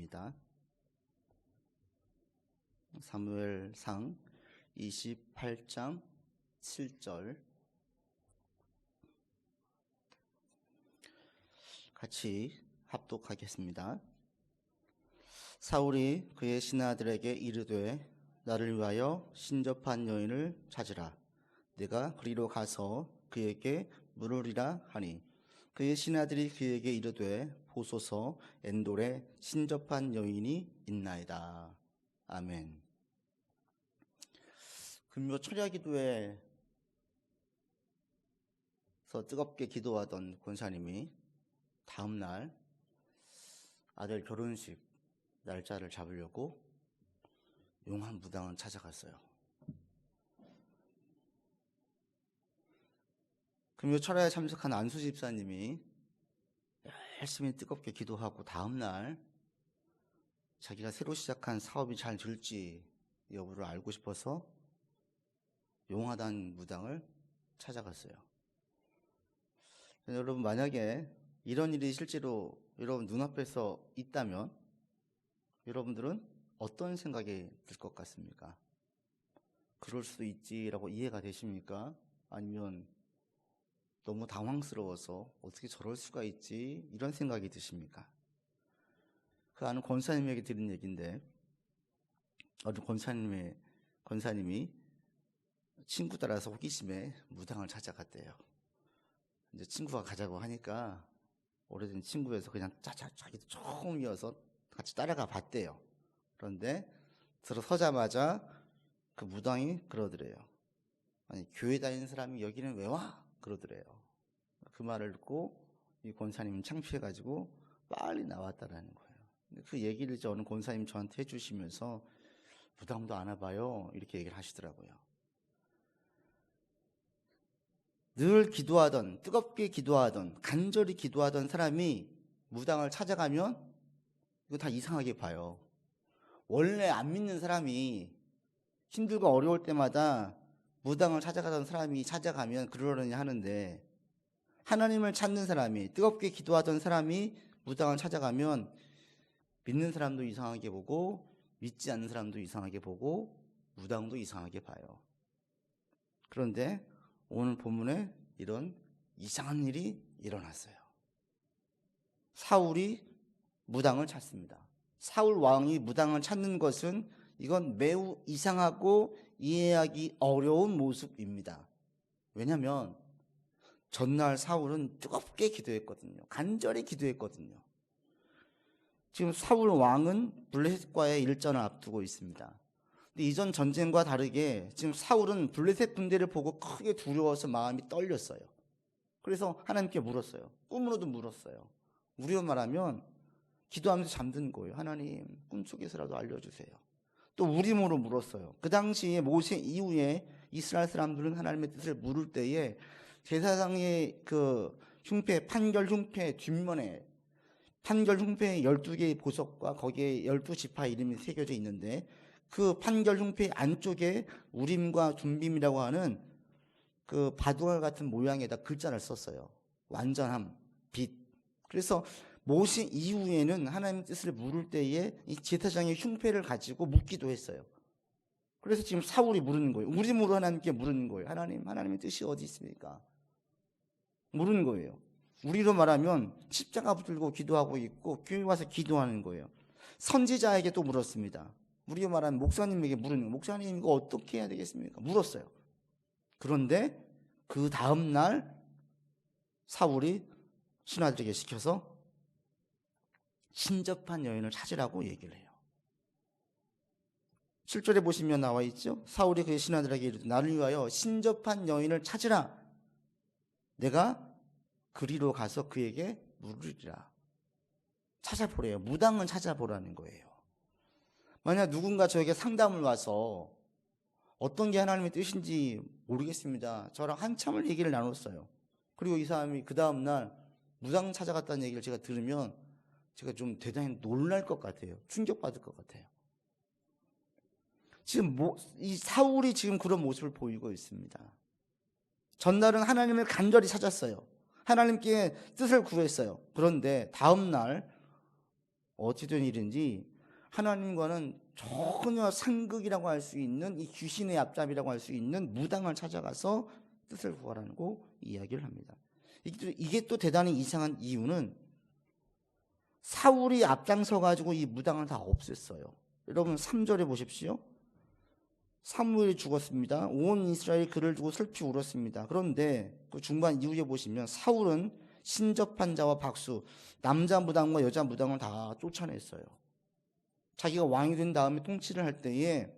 읽겠습니다. 사무엘상 28장 7절 같이 합독하겠습니다. 사울이 그의 신하들에게 이르되 나를 위하여 신접한 여인을 찾으라. 내가 그리로 가서 그에게 물으리라 하니 그의 신하들이 그에게 이르되 보소서 엔돌에 신접한 여인이 있나이다. 아멘. 금요 철야 기도회에서 뜨겁게 기도하던 권사님이 다음날 아들 결혼식 날짜를 잡으려고 용한 무당을 찾아갔어요. 금요 철야에 참석한 안수 집사님이 열심히 뜨겁게 기도하고 다음날 자기가 새로 시작한 사업이 잘 될지 여부를 알고 싶어서 용하단 무당을 찾아갔어요. 여러분, 만약에 이런 일이 실제로 여러분 눈앞에서 있다면 여러분들은 어떤 생각이 들 것 같습니까? 그럴 수도 있지라고 이해가 되십니까? 아니면 너무 당황스러워서 어떻게 저럴 수가 있지 이런 생각이 드십니까? 그 아는 권사님에게 들은 얘기인데, 어느 권사님이 친구 따라서 호기심에 무당을 찾아갔대요. 이제 친구가 가자고 하니까 오래된 친구여서 그냥 자기도 처음이어서 같이 따라가 봤대요. 그런데 들어서자마자 그 무당이 그러더래요. 아니, 교회 다니는 사람이 여기는 왜 와? 그러더래요. 그 말을 듣고 이 권사님은 창피해가지고 빨리 나왔다라는 거예요. 그 얘기를 어느 권사님 저한테 해주시면서 무당도 안 와봐요 이렇게 얘기를 하시더라고요. 늘 기도하던, 뜨겁게 기도하던, 간절히 기도하던 사람이 무당을 찾아가면 이거 다 이상하게 봐요. 원래 안 믿는 사람이 힘들고 어려울 때마다 무당을 찾아가던 사람이 찾아가면 그러려니 하는데, 하나님을 찾는 사람이, 뜨겁게 기도하던 사람이 무당을 찾아가면 믿는 사람도 이상하게 보고 믿지 않는 사람도 이상하게 보고 무당도 이상하게 봐요. 그런데 오늘 본문에 이런 이상한 일이 일어났어요. 사울이 무당을 찾습니다. 사울 왕이 무당을 찾는 것은 이건 매우 이상하고 이해하기 어려운 모습입니다. 왜냐하면 전날 사울은 뜨겁게 기도했거든요. 간절히 기도했거든요. 지금 사울 왕은 블레셋과의 일전을 앞두고 있습니다. 근데 이전 전쟁과 다르게 지금 사울은 블레셋 군대를 보고 크게 두려워서 마음이 떨렸어요. 그래서 하나님께 물었어요. 꿈으로도 물었어요. 우리로 말하면 기도하면서 잠든 거예요. 하나님, 꿈속에서라도 알려주세요. 또 우림으로 물었어요. 그 당시에 모세 이후에 이스라엘 사람들은 하나님의 뜻을 물을 때에 제사장의 그 흉패, 판결 흉패 뒷면에 판결 흉패의 12개의 보석과 거기에 12지파 이름이 새겨져 있는데, 그 판결 흉패 안쪽에 우림과 둠빔이라고 하는 그 바둑알 같은 모양에다 글자를 썼어요. 완전함, 빛. 그래서 모세 이후에는 하나님의 뜻을 물을 때에 이 제사장의 흉패를 가지고 묻기도 했어요. 그래서 지금 사울이 물은 거예요. 우림으로 하나님께 물은 거예요. 하나님, 하나님의 뜻이 어디 있습니까? 물은 거예요. 우리로 말하면 십자가 붙들고 기도하고 있고 교회 와서 기도하는 거예요. 선지자에게 또 물었습니다. 우리로 말하면 목사님에게 물은 거예요. 목사님, 이거 어떻게 해야 되겠습니까? 물었어요. 그런데 그 다음날 사울이 신하들에게 시켜서 신접한 여인을 찾으라고 얘기를 해요. 7절에 보시면 나와 있죠. 사울이 그의 신하들에게 이르되 나를 위하여 신접한 여인을 찾으라. 내가 그리로 가서 그에게 물으리라. 찾아보래요. 무당은 찾아보라는 거예요. 만약 누군가 저에게 상담을 와서 어떤 게 하나님의 뜻인지 모르겠습니다, 저랑 한참을 얘기를 나눴어요. 그리고 이 사람이 그 다음날 무당 찾아갔다는 얘기를 제가 들으면 제가 좀 대단히 놀랄 것 같아요. 충격받을 것 같아요. 지금 이 사울이 지금 그런 모습을 보이고 있습니다. 전날은 하나님을 간절히 찾았어요. 하나님께 뜻을 구했어요. 그런데 다음날 어찌된 일인지 하나님과는 전혀 상극이라고 할 수 있는 이 귀신의 앞잡이라고 할 수 있는 무당을 찾아가서 뜻을 구하라고 이야기를 합니다. 이게 또 대단히 이상한 이유는 사울이 앞장서 가지고 이 무당을 다 없앴어요. 여러분 3절에 보십시오. 사무엘이 죽었습니다. 온 이스라엘이 그를 두고 슬피 울었습니다. 그런데 그 중반 이후에 보시면 사울은 신접한 자와 박수, 남자 무당과 여자 무당을 다 쫓아냈어요. 자기가 왕이 된 다음에 통치를 할 때에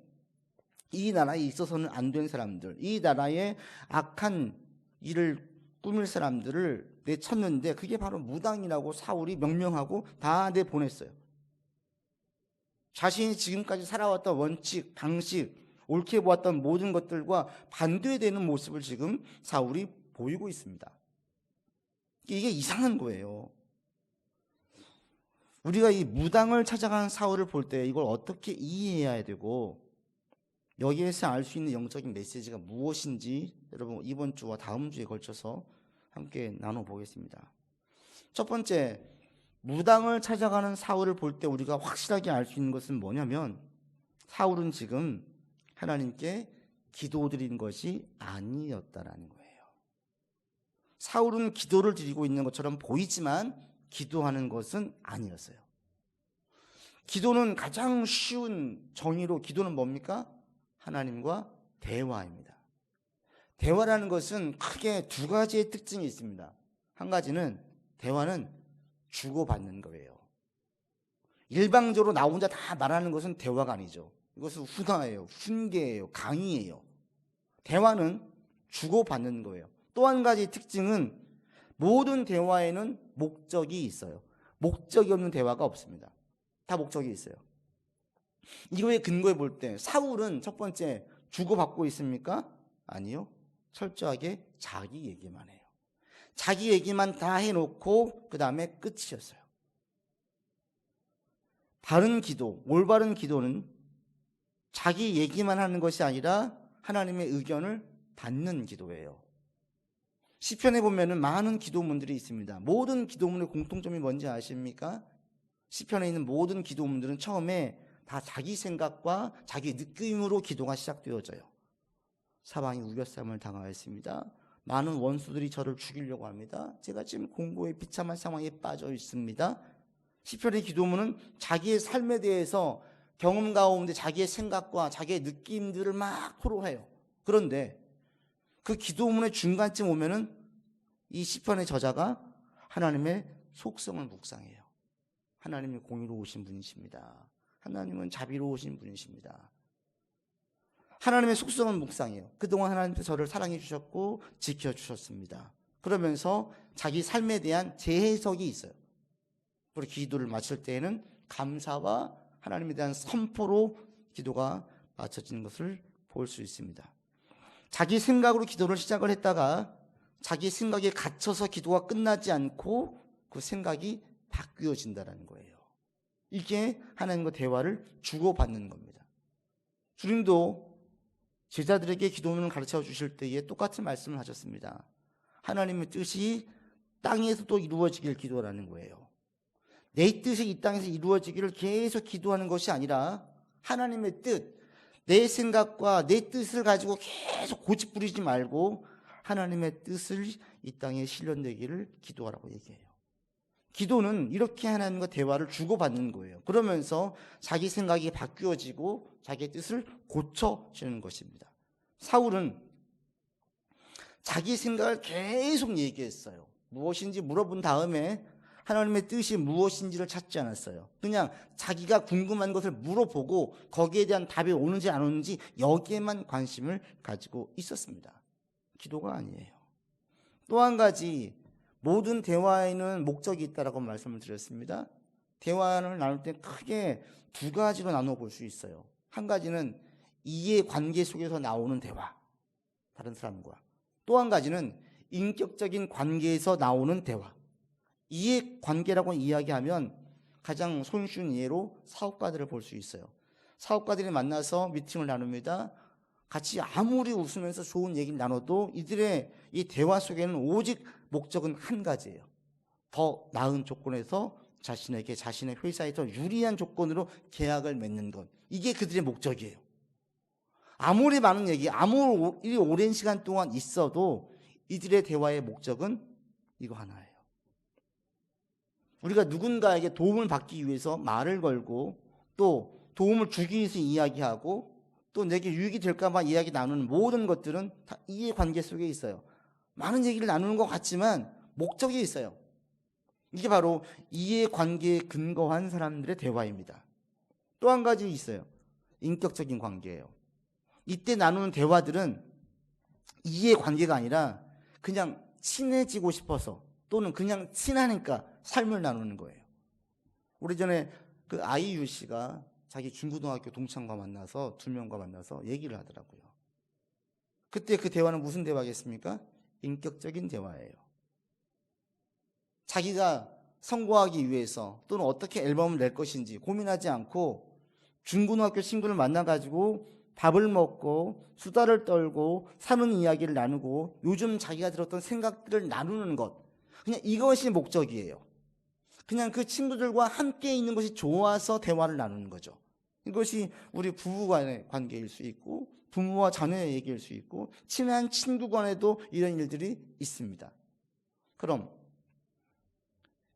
이 나라에 있어서는 안 된 사람들, 이 나라에 악한 일을 꾸밀 사람들을 내쳤는데 그게 바로 무당이라고 사울이 명명하고 다 내보냈어요. 자신이 지금까지 살아왔던 원칙, 방식, 옳게 보았던 모든 것들과 반대되는 모습을 지금 사울이 보이고 있습니다. 이게 이상한 거예요. 우리가 이 무당을 찾아간 사울을 볼 때 이걸 어떻게 이해해야 되고 여기에서 알 수 있는 영적인 메시지가 무엇인지 여러분 이번 주와 다음 주에 걸쳐서 함께 나눠보겠습니다. 첫 번째, 무당을 찾아가는 사울을 볼 때 우리가 확실하게 알 수 있는 것은 뭐냐면 사울은 지금 하나님께 기도드린 것이 아니었다라는 거예요. 사울은 기도를 드리고 있는 것처럼 보이지만 기도하는 것은 아니었어요. 기도는 가장 쉬운 정의로 기도는 뭡니까? 하나님과 대화입니다. 대화라는 것은 크게 두 가지의 특징이 있습니다. 한 가지는 대화는 주고받는 거예요. 일방적으로 나 혼자 다 말하는 것은 대화가 아니죠. 이것은 훈화예요, 훈계예요, 강의예요. 대화는 주고받는 거예요. 또 한 가지 특징은 모든 대화에는 목적이 있어요. 목적이 없는 대화가 없습니다. 다 목적이 있어요. 이거에 근거해 볼 때 사울은 첫 번째 주고받고 있습니까? 아니요. 철저하게 자기 얘기만 해요. 자기 얘기만 다 해놓고 그 다음에 끝이었어요. 바른 기도, 올바른 기도는 자기 얘기만 하는 것이 아니라 하나님의 의견을 받는 기도예요. 시편에 보면은 많은 기도문들이 있습니다. 모든 기도문의 공통점이 뭔지 아십니까? 시편에 있는 모든 기도문들은 처음에 다 자기 생각과 자기 느낌으로 기도가 시작되어져요. 사방이 우겨쌈을 당하였습니다. 많은 원수들이 저를 죽이려고 합니다. 제가 지금 공고에 비참한 상황에 빠져 있습니다. 시편의 기도문은 자기의 삶에 대해서 경험 가운데 자기의 생각과 자기의 느낌들을 막 토로해요. 그런데 그 기도문의 중간쯤 오면은 이 시편의 저자가 하나님의 속성을 묵상해요. 하나님이 공의로우신 분이십니다. 하나님은 자비로우신 분이십니다. 하나님의 속성을 묵상해요. 그동안 하나님께서 저를 사랑해 주셨고 지켜주셨습니다. 그러면서 자기 삶에 대한 재해석이 있어요. 그리고 기도를 마칠 때에는 감사와 하나님에 대한 선포로 기도가 마쳐지는 것을 볼 수 있습니다. 자기 생각으로 기도를 시작을 했다가 자기 생각에 갇혀서 기도가 끝나지 않고 그 생각이 바뀌어진다는 거예요. 이게 하나님과 대화를 주고받는 겁니다. 주님도 제자들에게 기도문을 가르쳐 주실 때에 똑같은 말씀을 하셨습니다. 하나님의 뜻이 땅에서도 이루어지길 기도하라는 거예요. 내 뜻이 이 땅에서 이루어지기를 계속 기도하는 것이 아니라 하나님의 뜻, 내 생각과 내 뜻을 가지고 계속 고집부리지 말고 하나님의 뜻을 이 땅에 실현되기를 기도하라고 얘기해요. 기도는 이렇게 하나님과 대화를 주고받는 거예요. 그러면서 자기 생각이 바뀌어지고 자기의 뜻을 고쳐지는 것입니다. 사울은 자기 생각을 계속 얘기했어요. 무엇인지 물어본 다음에 하나님의 뜻이 무엇인지를 찾지 않았어요. 그냥 자기가 궁금한 것을 물어보고 거기에 대한 답이 오는지 안 오는지 여기에만 관심을 가지고 있었습니다. 기도가 아니에요. 또 한 가지, 모든 대화에는 목적이 있다라고 말씀을 드렸습니다. 대화를 나눌 때 크게 두 가지로 나눠 볼 수 있어요. 한 가지는 이해 관계 속에서 나오는 대화, 다른 사람과. 또 한 가지는 인격적인 관계에서 나오는 대화. 이해 관계라고 이야기하면 가장 손쉬운 예로 사업가들을 볼 수 있어요. 사업가들이 만나서 미팅을 나눕니다. 같이 아무리 웃으면서 좋은 얘기를 나눠도 이들의 이 대화 속에는 오직 목적은 한 가지예요. 더 나은 조건에서 자신에게 자신의 회사에 더 유리한 조건으로 계약을 맺는 것. 이게 그들의 목적이에요. 아무리 많은 얘기, 아무리 오랜 시간 동안 있어도 이들의 대화의 목적은 이거 하나예요. 우리가 누군가에게 도움을 받기 위해서 말을 걸고 또 도움을 주기 위해서 이야기하고 또 내게 유익이 될까 봐 이야기 나누는 모든 것들은 다 이해관계 속에 있어요. 많은 얘기를 나누는 것 같지만 목적이 있어요. 이게 바로 이해관계에 근거한 사람들의 대화입니다. 또 한 가지 있어요. 인격적인 관계예요. 이때 나누는 대화들은 이해관계가 아니라 그냥 친해지고 싶어서 또는 그냥 친하니까 삶을 나누는 거예요. 오래전에 그 아이유 씨가 자기 중고등학교 동창과 만나서 두 명과 만나서 얘기를 하더라고요. 그때 그 대화는 무슨 대화겠습니까? 인격적인 대화예요. 자기가 성공하기 위해서 또는 어떻게 앨범을 낼 것인지 고민하지 않고 중고등학교 친구를 만나가지고 밥을 먹고 수다를 떨고 사는 이야기를 나누고 요즘 자기가 들었던 생각들을 나누는 것, 그냥 이것이 목적이에요. 그냥 그 친구들과 함께 있는 것이 좋아서 대화를 나누는 거죠. 이것이 우리 부부 간의 관계일 수 있고 부모와 자녀의 얘기일 수 있고 친한 친구 간에도 이런 일들이 있습니다. 그럼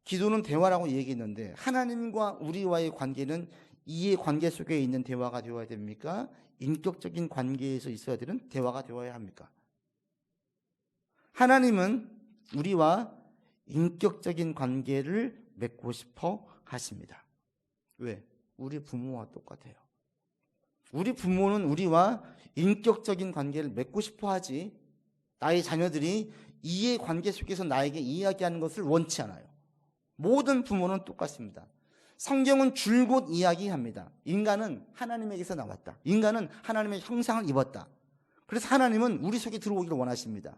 기도는 대화라고 얘기했는데 하나님과 우리와의 관계는 이해관계 속에 있는 대화가 되어야 됩니까? 인격적인 관계에서 있어야 되는 대화가 되어야 합니까? 하나님은 우리와 인격적인 관계를 맺고 싶어 하십니다. 왜? 우리 부모와 똑같아요. 우리 부모는 우리와 인격적인 관계를 맺고 싶어 하지 나의 자녀들이 이해관계 속에서 나에게 이야기하는 것을 원치 않아요. 모든 부모는 똑같습니다. 성경은 줄곧 이야기합니다. 인간은 하나님에게서 나왔다. 인간은 하나님의 형상을 입었다. 그래서 하나님은 우리 속에 들어오기를 원하십니다.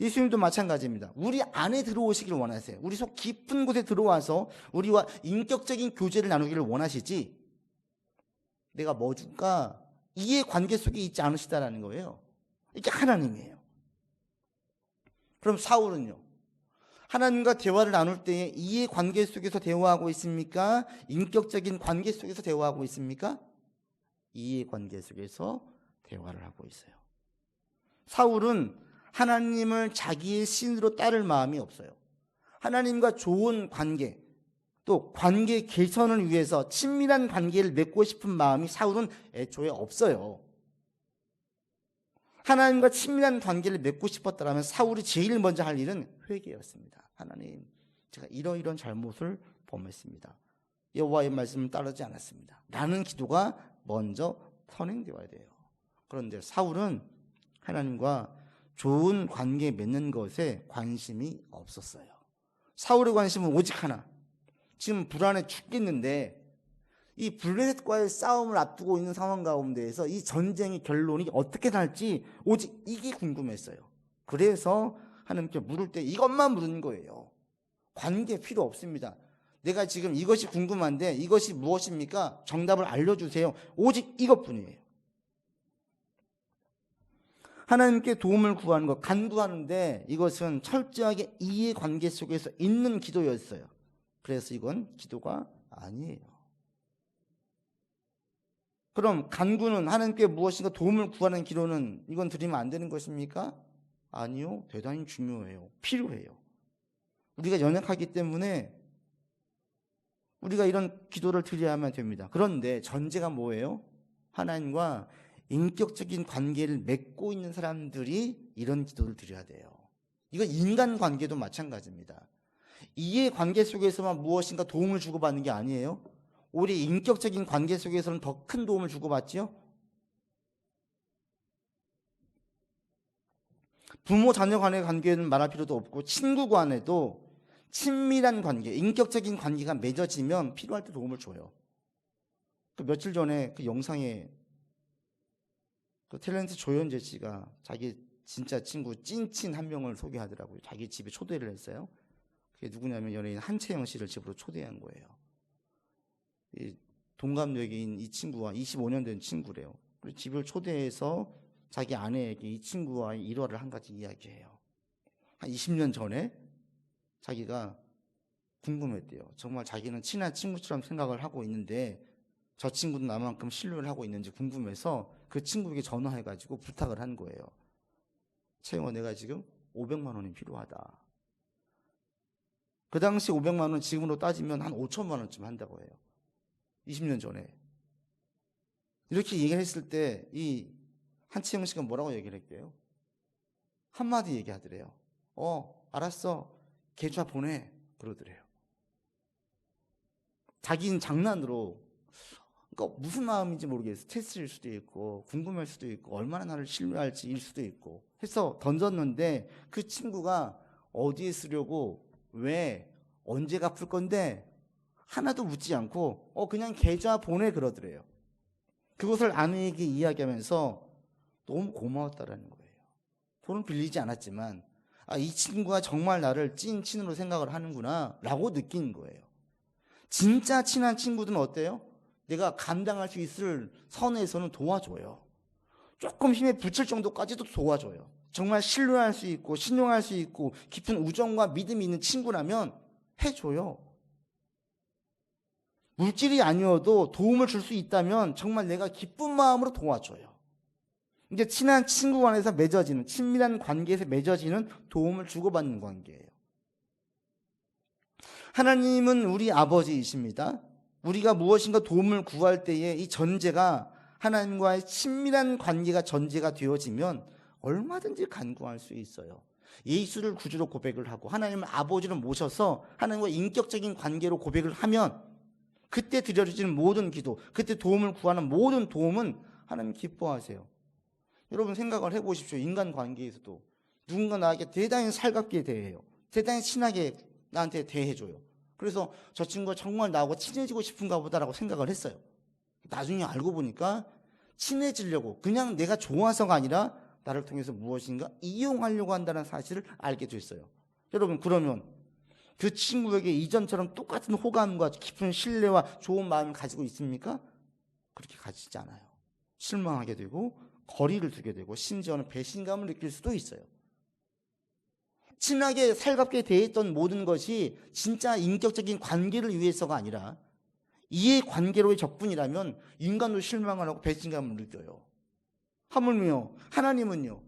예수님도 마찬가지입니다. 우리 안에 들어오시기를 원하세요. 우리 속 깊은 곳에 들어와서 우리와 인격적인 교제를 나누기를 원하시지 내가 뭐 줄까? 이해관계 속에 있지 않으시다라는 거예요. 이게 하나님이에요. 그럼 사울은요? 하나님과 대화를 나눌 때에 이해관계 속에서 대화하고 있습니까? 인격적인 관계 속에서 대화하고 있습니까? 이해관계 속에서 대화를 하고 있어요. 사울은 하나님을 자기의 신으로 따를 마음이 없어요. 하나님과 좋은 관계, 또 관계 개선을 위해서 친밀한 관계를 맺고 싶은 마음이 사울은 애초에 없어요. 하나님과 친밀한 관계를 맺고 싶었다면 사울이 제일 먼저 할 일은 회개였습니다. 하나님, 제가 이러이러한 잘못을 범했습니다. 여호와의 말씀을 따르지 않았습니다. 라는 기도가 먼저 선행되어야 돼요. 그런데 사울은 하나님과 좋은 관계 맺는 것에 관심이 없었어요. 사울의 관심은 오직 하나. 지금 불안해 죽겠는데 이 블레셋과의 싸움을 앞두고 있는 상황 가운데에서 이 전쟁의 결론이 어떻게 날지 오직 이게 궁금했어요. 그래서 하나님께 물을 때 이것만 물은 거예요. 관계 필요 없습니다. 내가 지금 이것이 궁금한데 이것이 무엇입니까? 정답을 알려주세요. 오직 이것뿐이에요. 하나님께 도움을 구하는 것, 간구하는데 이것은 철저하게 이해관계 속에서 있는 기도였어요. 그래서 이건 기도가 아니에요. 그럼 간구는 하나님께 무엇인가 도움을 구하는 기도는 이건 드리면 안 되는 것입니까? 아니요. 대단히 중요해요. 필요해요. 우리가 연약하기 때문에 우리가 이런 기도를 드려야만 됩니다. 그런데 전제가 뭐예요? 하나님과 인격적인 관계를 맺고 있는 사람들이 이런 기도를 드려야 돼요. 이건 인간관계도 마찬가지입니다. 이해관계 속에서만 무엇인가 도움을 주고받는 게 아니에요. 오히려 인격적인 관계 속에서는 더 큰 도움을 주고받지요. 부모 자녀 간의 관계는 말할 필요도 없고 친구 간에도 친밀한 관계, 인격적인 관계가 맺어지면 필요할 때 도움을 줘요. 그 며칠 전에 그 영상에 그 탤런트 조현재 씨가 자기 진짜 친구 찐친 한 명을 소개하더라고요. 자기 집에 초대를 했어요. 그게 누구냐면 연예인 한채영 씨를 집으로 초대한 거예요. 이 동갑내기인 이 친구와 25년 된 친구래요. 그리고 집을 초대해서 자기 아내에게 이 친구와의 일화를 한 가지 이야기해요. 한 20년 전에 자기가 궁금했대요. 정말 자기는 친한 친구처럼 생각을 하고 있는데 저 친구도 나만큼 신뢰를 하고 있는지 궁금해서 그 친구에게 전화해가지고 부탁을 한 거예요. 채영아, 내가 지금 500만 원이 필요하다. 그 당시 500만 원 지금으로 따지면 한 5천만 원쯤 한다고 해요. 20년 전에. 이렇게 얘기를 했을 때 이 한채영 씨가 뭐라고 얘기를 했게요? 한마디 얘기하더래요. 알았어. 계좌 보내. 그러더래요. 자기는 장난으로, 그러니까 무슨 마음인지 모르겠어요. 테스트일 수도 있고 궁금할 수도 있고 얼마나 나를 신뢰할지일 수도 있고 해서 던졌는데 그 친구가 어디에 쓰려고, 왜, 언제 갚을 건데 하나도 묻지 않고 그냥 계좌 보내 그러더래요. 그것을 아내에게 이야기하면서 너무 고마웠다라는 거예요. 돈은 빌리지 않았지만 이 친구가 정말 나를 찐 친으로 생각을 하는구나 라고 느낀 거예요. 진짜 친한 친구들은 어때요? 내가 감당할 수 있을 선에서는 도와줘요. 조금 힘에 부칠 정도까지도 도와줘요. 정말 신뢰할 수 있고 신용할 수 있고 깊은 우정과 믿음이 있는 친구라면 해줘요. 물질이 아니어도 도움을 줄 수 있다면 정말 내가 기쁜 마음으로 도와줘요. 이제 친한 친구 간에서 맺어지는, 친밀한 관계에서 맺어지는 도움을 주고받는 관계예요. 하나님은 우리 아버지이십니다. 우리가 무엇인가 도움을 구할 때에 이 전제가 하나님과의 친밀한 관계가 전제가 되어지면 얼마든지 간구할 수 있어요. 예수를 구주로 고백을 하고 하나님을 아버지로 모셔서 하나님과 인격적인 관계로 고백을 하면 그때 드려지는 모든 기도, 그때 도움을 구하는 모든 도움은 하나님 기뻐하세요. 여러분 생각을 해보십시오. 인간관계에서도 누군가 나에게 대단히 살갑게 대해요. 대단히 친하게 나한테 대해줘요. 그래서 저 친구가 정말 나하고 친해지고 싶은가 보다라고 생각을 했어요. 나중에 알고 보니까 친해지려고, 그냥 내가 좋아서가 아니라 나를 통해서 무엇인가 이용하려고 한다는 사실을 알게 됐어요. 여러분, 그러면 그 친구에게 이전처럼 똑같은 호감과 깊은 신뢰와 좋은 마음을 가지고 있습니까? 그렇게 가지지 않아요. 실망하게 되고 거리를 두게 되고 심지어는 배신감을 느낄 수도 있어요. 친하게 살갑게 대했던 모든 것이 진짜 인격적인 관계를 위해서가 아니라 이해관계로의 적분이라면 인간도 실망을 하고 배신감을 느껴요. 하물며 하나님은요,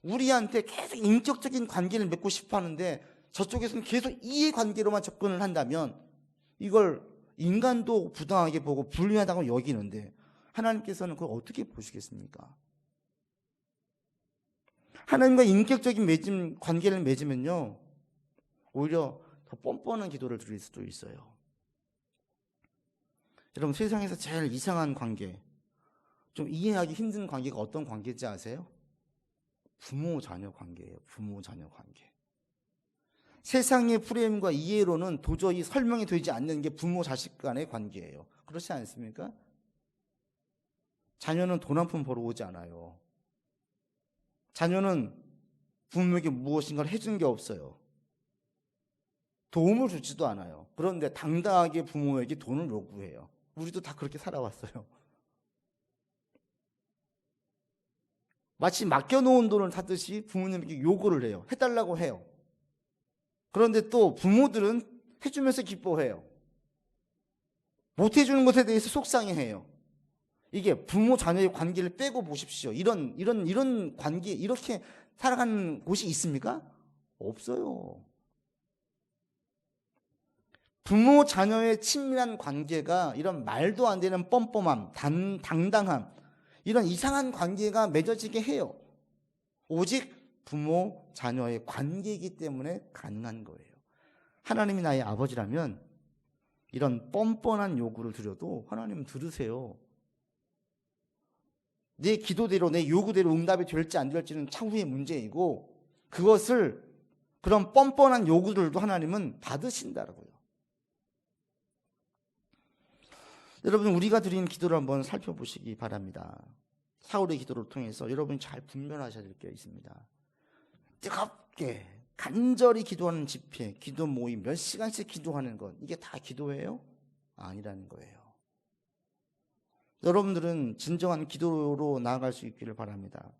우리한테 계속 인격적인 관계를 맺고 싶어 하는데 저쪽에서는 계속 이해관계로만 접근을 한다면 이걸 인간도 부당하게 보고 불리하다고 여기는데 하나님께서는 그걸 어떻게 보시겠습니까? 하나님과 인격적인 관계를 맺으면요, 오히려 더 뻔뻔한 기도를 드릴 수도 있어요. 여러분, 세상에서 제일 이상한 관계, 좀 이해하기 힘든 관계가 어떤 관계인지 아세요? 부모 자녀 관계예요. 부모 자녀 관계. 세상의 프레임과 이해로는 도저히 설명이 되지 않는 게 부모 자식 간의 관계예요. 그렇지 않습니까? 자녀는 돈 한 푼 벌어오지 않아요. 자녀는 부모에게 무엇인가를 해준 게 없어요. 도움을 주지도 않아요. 그런데 당당하게 부모에게 돈을 요구해요. 우리도 다 그렇게 살아왔어요. 마치 맡겨놓은 돈을 사듯이 부모님에게 요구를 해요. 해달라고 해요. 그런데 또 부모들은 해주면서 기뻐해요. 못해주는 것에 대해서 속상해해요. 이게 부모 자녀의 관계를 빼고 보십시오. 이런 관계, 이렇게 살아가는 곳이 있습니까? 없어요. 부모 자녀의 친밀한 관계가 이런 말도 안 되는 뻔뻔함, 당당함, 이런 이상한 관계가 맺어지게 해요. 오직 부모 자녀의 관계이기 때문에 가능한 거예요. 하나님이 나의 아버지라면 이런 뻔뻔한 요구를 드려도 하나님은 들으세요. 내 기도대로, 내 요구대로 응답이 될지 안 될지는 차후의 문제이고, 그것을, 그런 뻔뻔한 요구들도 하나님은 받으신다고요. 여러분, 우리가 드리는 기도를 한번 살펴보시기 바랍니다. 사울의 기도를 통해서 여러분이 잘 분별하셔야 될 게 있습니다. 뜨겁게 간절히 기도하는 집회, 기도 모임, 몇 시간씩 기도하는 것, 이게 다 기도예요? 아니라는 거예요. 여러분들은 진정한 기도로 나아갈 수 있기를 바랍니다.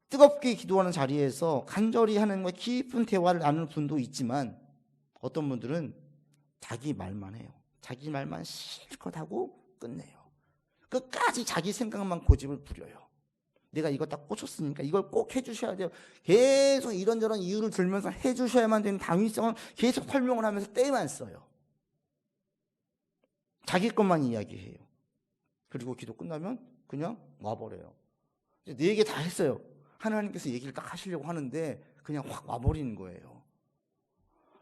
뜨겁게 기도하는 자리에서 간절히 하나님과 깊은 대화를 나누는 분도 있지만 어떤 분들은 자기 말만 해요. 자기 말만 실컷 하고 끝내요. 끝까지 자기 생각만 고집을 부려요. 내가 이거 딱 꽂혔으니까 이걸 꼭 해주셔야 돼요. 계속 이런저런 이유를 들면서 해주셔야만 되는 당위성을 계속 설명을 하면서 때만 써요. 자기 것만 이야기해요. 그리고 기도 끝나면 그냥 와버려요. 내 얘기 다 했어요. 하나님께서 얘기를 딱 하시려고 하는데 그냥 확 와버리는 거예요.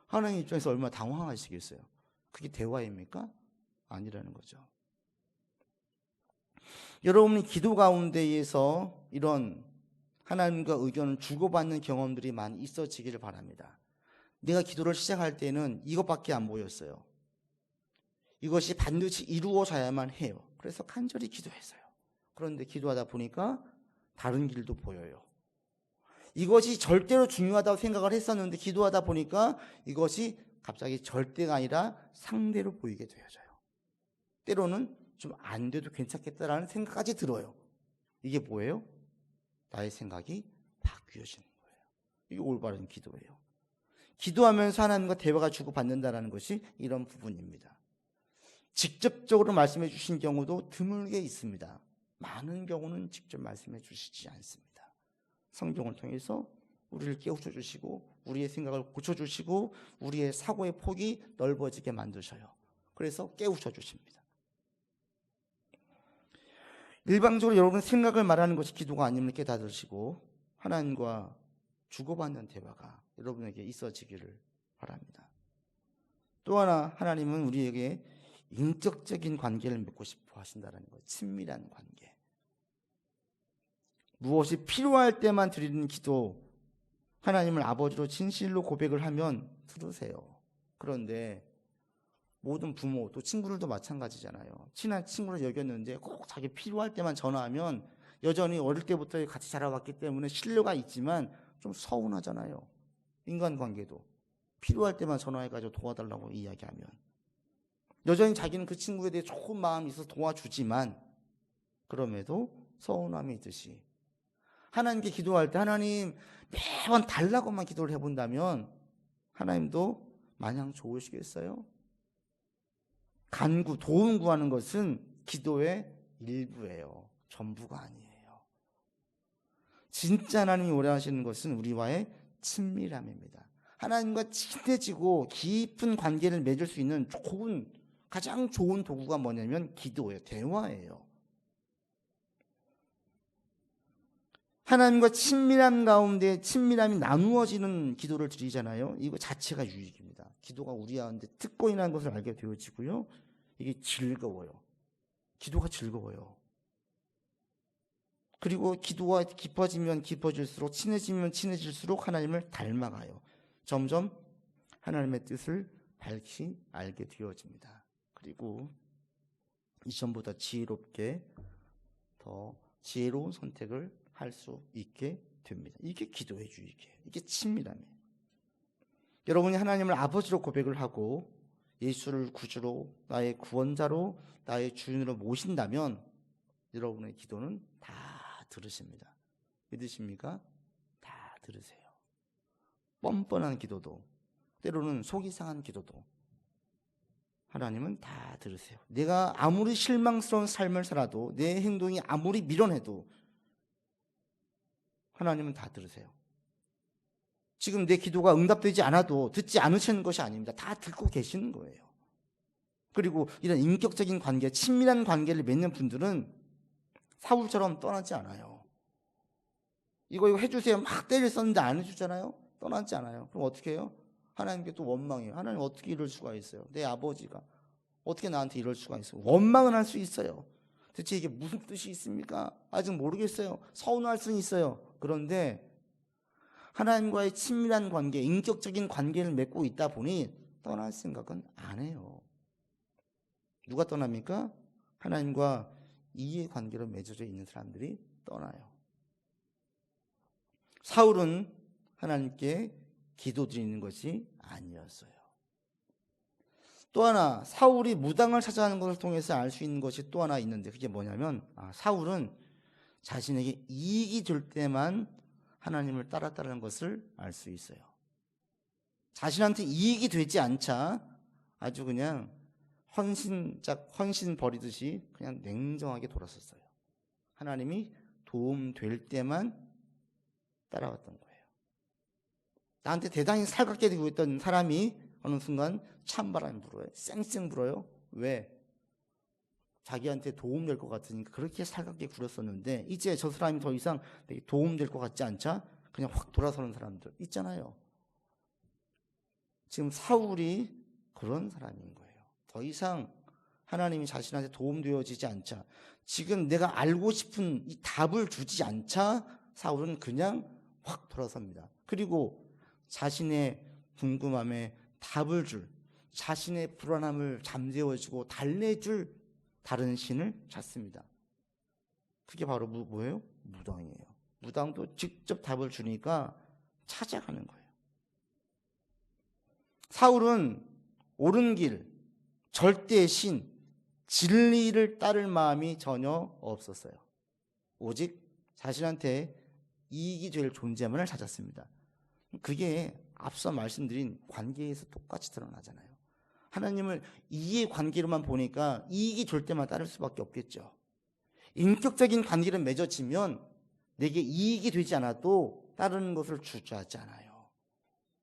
하나님 입장에서 얼마나 당황하시겠어요. 그게 대화입니까? 아니라는 거죠. 여러분이 기도 가운데에서 이런 하나님과 의견을 주고받는 경험들이 많이 있어지기를 바랍니다. 내가 기도를 시작할 때는 이것밖에 안 보였어요. 이것이 반드시 이루어져야만 해요. 그래서 간절히 기도했어요. 그런데 기도하다 보니까 다른 길도 보여요. 이것이 절대로 중요하다고 생각을 했었는데 기도하다 보니까 이것이 갑자기 절대가 아니라 상대로 보이게 되어져요. 때로는 좀 안 돼도 괜찮겠다라는 생각까지 들어요. 이게 뭐예요? 나의 생각이 바뀌어지는 거예요. 이게 올바른 기도예요. 기도하면서 하나님과 대화가 주고받는다는 것이 이런 부분입니다. 직접적으로 말씀해 주신 경우도 드물게 있습니다. 많은 경우는 직접 말씀해 주시지 않습니다. 성경을 통해서 우리를 깨우쳐 주시고 우리의 생각을 고쳐주시고 우리의 사고의 폭이 넓어지게 만드셔요. 그래서 깨우쳐 주십니다. 일방적으로 여러분 생각을 말하는 것이 기도가 아님을 깨닫으시고 하나님과 주고받는 대화가 여러분에게 있어지기를 바랍니다. 또 하나 하나님은 우리에게 인격적인 관계를 맺고 싶어 하신다는 거예요. 친밀한 관계. 무엇이 필요할 때만 드리는 기도, 하나님을 아버지로 진실로 고백을 하면 들으세요. 그런데 모든 부모, 또 친구들도 마찬가지잖아요. 친한 친구를 여겼는데 꼭 자기 필요할 때만 전화하면 여전히 어릴 때부터 같이 자라왔기 때문에 신뢰가 있지만 좀 서운하잖아요. 인간관계도 필요할 때만 전화해가지고 도와달라고 이야기하면 여전히 자기는 그 친구에 대해 좋은 마음이 있어서 도와주지만 그럼에도 서운함이 있듯이 하나님께 기도할 때 하나님 매번 달라고만 기도를 해본다면 하나님도 마냥 좋으시겠어요? 간구, 도움 구하는 것은 기도의 일부예요. 전부가 아니에요. 진짜 하나님이 원하시는 것은 우리와의 친밀함입니다. 하나님과 친해지고 깊은 관계를 맺을 수 있는 가장 좋은 도구가 뭐냐면 기도예요. 대화예요. 하나님과 친밀함 가운데 친밀함이 나누어지는 기도를 드리잖아요. 이거 자체가 유익입니다. 기도가 우리 가운데 특권이라는 것을 알게 되어지고요. 이게 즐거워요. 기도가 즐거워요. 그리고 기도가 깊어지면 깊어질수록 친해지면 친해질수록 하나님을 닮아가요. 점점 하나님의 뜻을 밝히 알게 되어집니다. 그리고 이전보다 지혜롭게 더 지혜로운 선택을 할 수 있게 됩니다. 이게 기도의 유익이에요. 이게 친밀함이에요. 여러분이 하나님을 아버지로 고백을 하고 예수를 구주로 나의 구원자로 나의 주인으로 모신다면 여러분의 기도는 다 들으십니다. 믿으십니까? 다 들으세요. 뻔뻔한 기도도 때로는 속이 상한 기도도 하나님은 다 들으세요. 내가 아무리 실망스러운 삶을 살아도 내 행동이 아무리 미련해도 하나님은 다 들으세요. 지금 내 기도가 응답되지 않아도 듣지 않으시는 것이 아닙니다. 다 듣고 계시는 거예요. 그리고 이런 인격적인 관계, 친밀한 관계를 맺는 분들은 사울처럼 떠나지 않아요. 이거 해주세요. 막 때를 썼는데 안 해주잖아요. 떠나지 않아요. 그럼 어떻게 해요? 하나님께 또 원망해요. 하나님 어떻게 이럴 수가 있어요? 내 아버지가 어떻게 나한테 이럴 수가 있어요? 원망은 할 수 있어요. 대체 이게 무슨 뜻이 있습니까? 아직 모르겠어요. 서운할 수는 있어요. 그런데 하나님과의 친밀한 관계, 인격적인 관계를 맺고 있다 보니 떠날 생각은 안 해요. 누가 떠납니까? 하나님과 이해관계로 맺어져 있는 사람들이 떠나요. 사울은 하나님께 기도드리는 것이 아니었어요. 또 하나 사울이 무당을 찾아가는 것을 통해서 알 수 있는 것이 또 하나 있는데 그게 뭐냐면 사울은 자신에게 이익이 될 때만 하나님을 따랐다는 것을 알 수 있어요. 자신한테 이익이 되지 않자 아주 그냥 헌신 버리듯이 그냥 냉정하게 돌아섰어요. 하나님이 도움 될 때만 따라왔던 거예요. 나한테 대단히 살갑게 되고 있던 사람이 어느 순간 찬바람이 불어요. 쌩쌩 불어요. 왜? 자기한테 도움될 것 같으니까 그렇게 살갑게 굴었었는데 이제 저 사람이 더 이상 내게 도움될 것 같지 않자 그냥 확 돌아서는 사람들 있잖아요. 지금 사울이 그런 사람인 거예요. 더 이상 하나님이 자신한테 도움되어지지 않자, 지금 내가 알고 싶은 이 답을 주지 않자 사울은 그냥 확 돌아섭니다. 그리고 자신의 궁금함에 답을 줄, 자신의 불안함을 잠재워주고 달래줄 다른 신을 찾습니다. 그게 바로 뭐예요? 무당이에요. 무당도 직접 답을 주니까 찾아가는 거예요. 사울은 옳은 길, 절대의 신, 진리를 따를 마음이 전혀 없었어요. 오직 자신한테 이익이 될 존재만을 찾았습니다. 그게 앞서 말씀드린 관계에서 똑같이 드러나잖아요. 하나님을 이해관계로만 보니까 이익이 될 때만 따를 수밖에 없겠죠. 인격적인 관계를 맺어지면 내게 이익이 되지 않아도 따르는 것을 주저하지 않아요.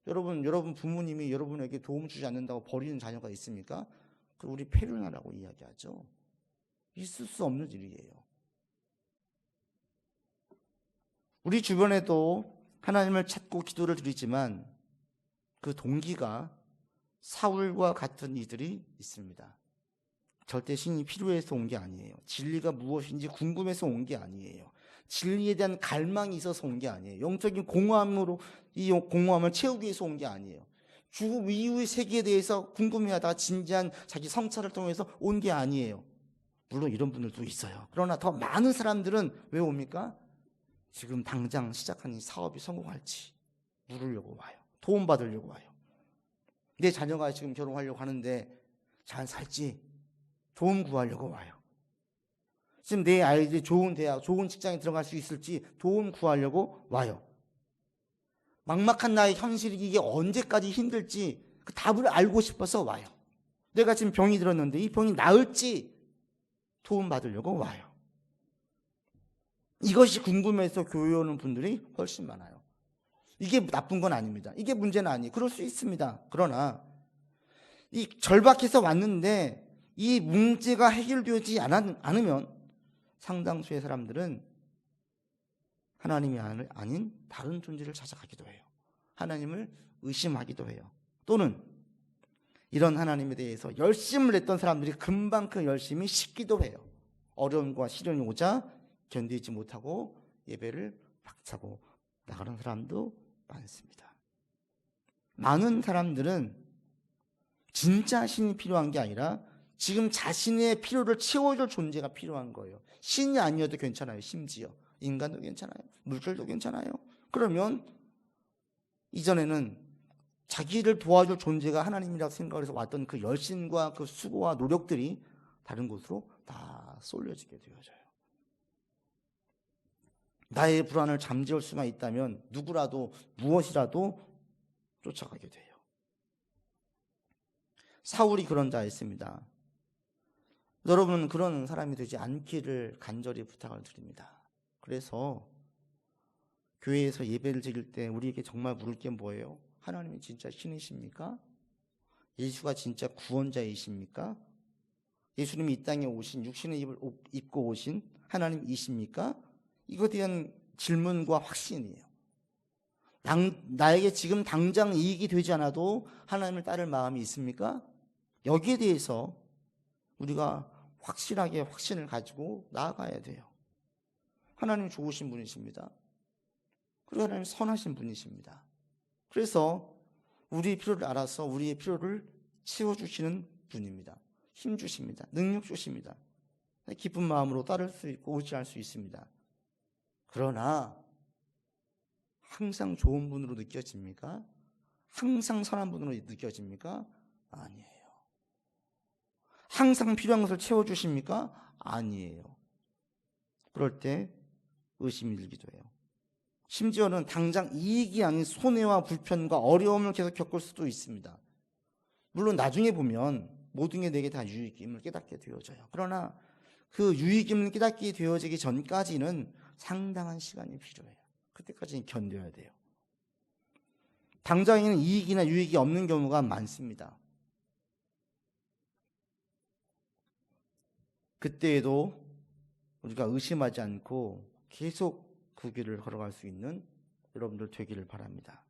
여러분 부모님이 여러분에게 도움 주지 않는다고 버리는 자녀가 있습니까? 우리 폐륜하라고 이야기하죠. 있을 수 없는 일이에요. 우리 주변에도 하나님을 찾고 기도를 드리지만 그 동기가 사울과 같은 이들이 있습니다. 절대 신이 필요해서 온 게 아니에요. 진리가 무엇인지 궁금해서 온 게 아니에요. 진리에 대한 갈망이 있어서 온 게 아니에요. 영적인 공허함으로 이 공허함을 채우기 위해서 온 게 아니에요. 죽음 이후의 세계에 대해서 궁금해하다가 진지한 자기 성찰을 통해서 온 게 아니에요. 물론 이런 분들도 있어요. 그러나 더 많은 사람들은 왜 옵니까? 지금 당장 시작한 이 사업이 성공할지 물으려고 와요. 도움받으려고 와요. 내 자녀가 지금 결혼하려고 하는데 잘 살지 도움 구하려고 와요. 지금 내 아이들이 좋은 대학, 좋은 직장에 들어갈 수 있을지 도움 구하려고 와요. 막막한 나의 현실이 이게 언제까지 힘들지 그 답을 알고 싶어서 와요. 내가 지금 병이 들었는데 이 병이 나을지 도움받으려고 와요. 이것이 궁금해서 교회 오는 분들이 훨씬 많아요. 이게 나쁜 건 아닙니다. 이게 문제는 아니에요. 그럴 수 있습니다. 그러나 이 절박해서 왔는데 이 문제가 해결되지 않으면 상당수의 사람들은 하나님이 아닌 다른 존재를 찾아가기도 해요. 하나님을 의심하기도 해요. 또는 이런 하나님에 대해서 열심을 냈던 사람들이 금방 그 열심이 식기도 해요. 어려움과 시련이 오자 견디지 못하고 예배를 박차고 나가는 사람도 많습니다. 많은 사람들은 진짜 신이 필요한 게 아니라 지금 자신의 필요를 채워줄 존재가 필요한 거예요. 신이 아니어도 괜찮아요. 심지어 인간도 괜찮아요. 물질도 괜찮아요. 그러면 이전에는 자기를 도와줄 존재가 하나님이라고 생각해서 왔던 그 열심과 그 수고와 노력들이 다른 곳으로 다 쏠려지게 되어져요. 나의 불안을 잠재울 수만 있다면 누구라도 무엇이라도 쫓아가게 돼요. 사울이 그런 자였습니다. 여러분은 그런 사람이 되지 않기를 간절히 부탁을 드립니다. 그래서 교회에서 예배를 드릴 때 우리에게 정말 물을 게 뭐예요? 하나님이 진짜 신이십니까? 예수가 진짜 구원자이십니까? 예수님이 이 땅에 오신 육신의 입을 입고 오신 하나님이십니까? 이거에 대한 질문과 확신이에요. 나에게 지금 당장 이익이 되지 않아도 하나님을 따를 마음이 있습니까? 여기에 대해서 우리가 확실하게 확신을 가지고 나아가야 돼요. 하나님 좋으신 분이십니다. 그리고 하나님 선하신 분이십니다. 그래서 우리의 필요를 알아서 우리의 필요를 채워주시는 분입니다. 힘 주십니다. 능력 주십니다. 기쁜 마음으로 따를 수 있고 의지할 수 있습니다. 그러나 항상 좋은 분으로 느껴집니까? 항상 선한 분으로 느껴집니까? 아니에요. 항상 필요한 것을 채워주십니까? 아니에요. 그럴 때 의심이 들기도 해요. 심지어는 당장 이익이 아닌 손해와 불편과 어려움을 계속 겪을 수도 있습니다. 물론 나중에 보면 모든 게 내게 다 유익임을 깨닫게 되어져요. 그러나 그 유익임을 깨닫게 되어지기 전까지는 상당한 시간이 필요해요. 그때까지는 견뎌야 돼요. 당장에는 이익이나 유익이 없는 경우가 많습니다. 그때에도 우리가 의심하지 않고 계속 그 길을 걸어갈 수 있는 여러분들 되기를 바랍니다.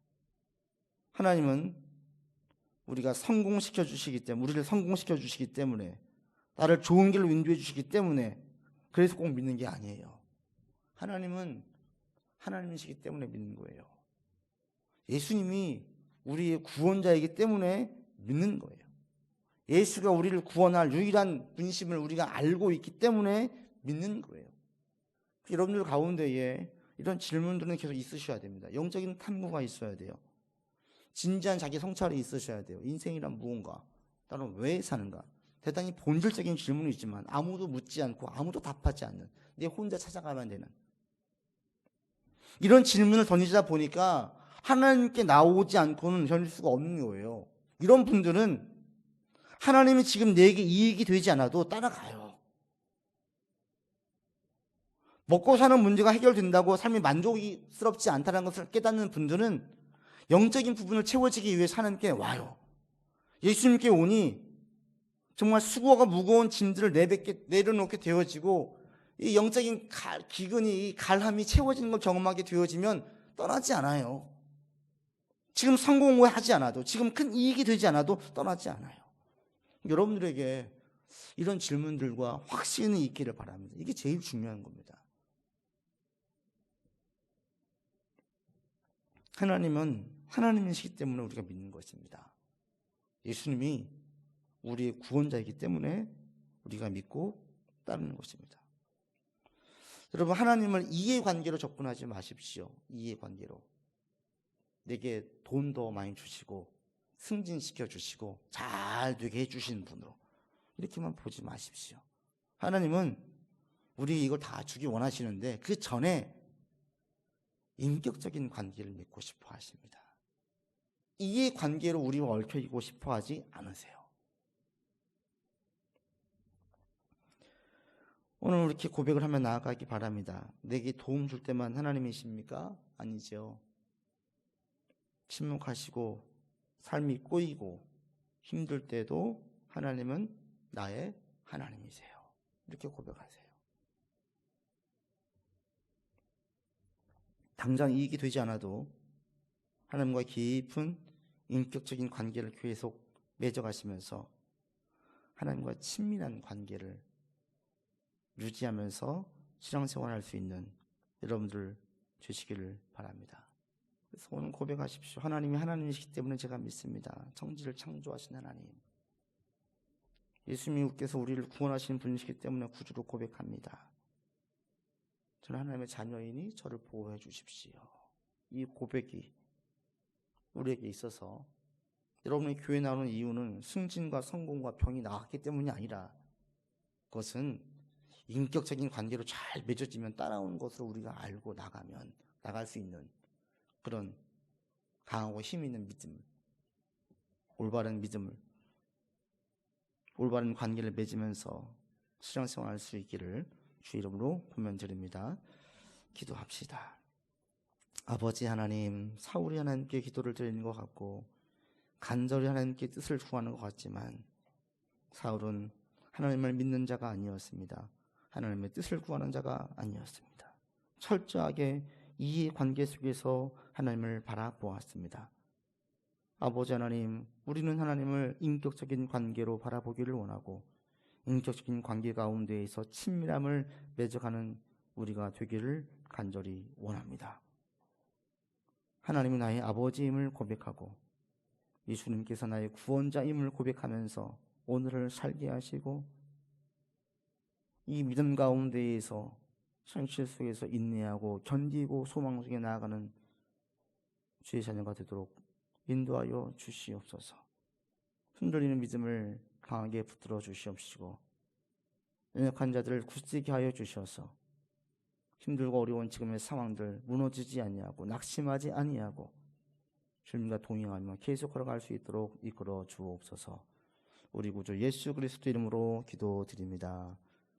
하나님은 우리가 성공시켜 주시기 때문에, 우리를 성공시켜 주시기 때문에, 나를 좋은 길로 인도해 주시기 때문에 그래서 꼭 믿는 게 아니에요. 하나님은 하나님이시기 때문에 믿는 거예요. 예수님이 우리의 구원자이기 때문에 믿는 거예요. 예수가 우리를 구원할 유일한 분심을 우리가 알고 있기 때문에 믿는 거예요. 여러분들 가운데에 이런 질문들은 계속 있으셔야 됩니다. 영적인 탐구가 있어야 돼요. 진지한 자기 성찰이 있으셔야 돼요. 인생이란 무언가? 나는 왜 사는가? 대단히 본질적인 질문이 있지만 아무도 묻지 않고 아무도 답하지 않는, 내 혼자 찾아가면 되는 이런 질문을 던지다 보니까 하나님께 나오지 않고는 견딜 수가 없는 거예요. 이런 분들은 하나님이 지금 내게 이익이 되지 않아도 따라가요. 먹고 사는 문제가 해결된다고 삶이 만족스럽지 않다는 것을 깨닫는 분들은 영적인 부분을 채워지기 위해 하나님께 와요. 예수님께 오니 정말 수고가 무거운 짐들을 내려놓게 되어지고 이 영적인 기근이, 이 갈함이 채워지는 걸 경험하게 되어지면 떠나지 않아요. 지금 성공을 하지 않아도, 지금 큰 이익이 되지 않아도 떠나지 않아요. 여러분들에게 이런 질문들과 확신이 있기를 바랍니다. 이게 제일 중요한 겁니다. 하나님은 하나님이시기 때문에 우리가 믿는 것입니다. 예수님이 우리의 구원자이기 때문에 우리가 믿고 따르는 것입니다. 여러분, 하나님을 이해관계로 접근하지 마십시오. 이해관계로. 내게 돈 더 많이 주시고 승진시켜 주시고 잘 되게 해주시는 분으로 이렇게만 보지 마십시오. 하나님은 우리 이걸 다 주기 원하시는데 그 전에 인격적인 관계를 맺고 싶어 하십니다. 이해관계로 우리와 얽혀있고 싶어 하지 않으세요. 오늘 이렇게 고백을 하며 나아가기 바랍니다. 내게 도움 줄 때만 하나님이십니까? 아니죠. 침묵하시고 삶이 꼬이고 힘들 때도 하나님은 나의 하나님이세요. 이렇게 고백하세요. 당장 이익이 되지 않아도 하나님과 깊은 인격적인 관계를 계속 맺어가시면서 하나님과 친밀한 관계를 유지하면서 신앙생활할 수 있는 여러분들 되시기를 바랍니다. 그래서 오늘 고백하십시오. 하나님이 하나님이시기 때문에 제가 믿습니다. 천지를 창조하신 하나님, 예수님께서 우리를 구원하신 분이시기 때문에 구주로 고백합니다. 저는 하나님의 자녀이니 저를 보호해 주십시오. 이 고백이 우리에게 있어서 여러분이 교회 나오는 이유는 승진과 성공과 병이 나왔기 때문이 아니라 그것은 인격적인 관계로 잘 맺어지면 따라오는 것으로 우리가 알고 나갈 수 있는 그런 강하고 힘 있는 믿음, 올바른 믿음을, 올바른 관계를 맺으면서 신앙생활할 수 있기를 주 이름으로 권면드립니다. 기도합시다. 아버지 하나님, 사울이 하나님께 기도를 드리는 것 같고 간절히 하나님께 뜻을 구하는 것 같지만 사울은 하나님을 믿는 자가 아니었습니다. 하나님의 뜻을 구하는 자가 아니었습니다. 철저하게 이해관계 속에서 하나님을 바라보았습니다. 아버지 하나님, 우리는 하나님을 인격적인 관계로 바라보기를 원하고 인격적인 관계 가운데에서 친밀함을 맺어가는 우리가 되기를 간절히 원합니다. 하나님이 나의 아버지임을 고백하고 예수님께서 나의 구원자임을 고백하면서 오늘을 살게 하시고 이 믿음 가운데에서 현실 속에서 인내하고 견디고 소망 속에 나아가는 주의 자녀가 되도록 인도하여 주시옵소서. 흔들리는 믿음을 강하게 붙들어 주시옵시고 연약한 자들을 굳세게 하여 주셔서 힘들고 어려운 지금의 상황들 무너지지 아니하고 낙심하지 아니하고 주님과 동행하며 계속 걸어갈 수 있도록 이끌어 주옵소서. 우리 구주 예수 그리스도 이름으로 기도드립니다.